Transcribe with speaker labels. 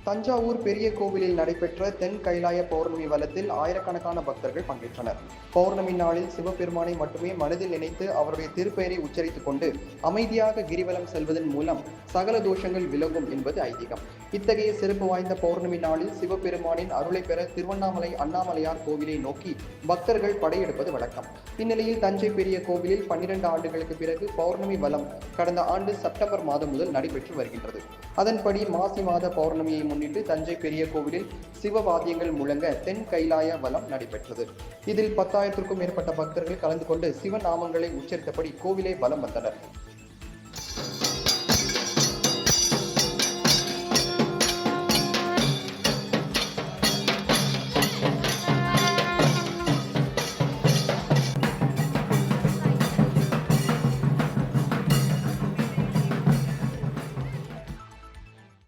Speaker 1: தஞ்சாவூர் பெரிய கோவிலில் நடைபெற்ற தென் கைலாய பௌர்ணமி வலத்தில் ஆயிரக்கணக்கான பக்தர்கள் பங்கேற்றனர். பௌர்ணமி நாளில் சிவபெருமானை மட்டுமே மனதில் நினைத்து அவருடைய திருப்பெயரை உச்சரித்துக் கொண்டு அமைதியாக கிரிவலம் செல்வதன் மூலம் சகல தோஷங்கள் விலகும் என்பது ஐதீகம். இத்தகைய சிறப்பு வாய்ந்த பௌர்ணமி நாளில் சிவபெருமானின் அருளை பெற திருவண்ணாமலை அண்ணாமலையார் கோவிலை நோக்கி பக்தர்கள் படையெடுப்பது வழக்கம். இந்நிலையில் தஞ்சை பெரிய கோவிலில் 12 ஆண்டுகளுக்கு பிறகு பௌர்ணமி வலம் கடந்த ஆண்டு செப்டம்பர் மாதம் முதல் நடைபெற்று வருகின்றது. அதன்படி மாசி மாத பௌர்ணமியை முன்னிட்டு தஞ்சை பெரிய கோவிலில் சிவவாத்தியங்கள் முழங்க தென் கைலாய வலம் நடைபெற்றது. இதில் 10,000க்கும் மேற்பட்ட பக்தர்கள் கலந்து கொண்டு சிவநாமங்களை உச்சரித்தபடி கோவிலை வலம் வந்தனர்.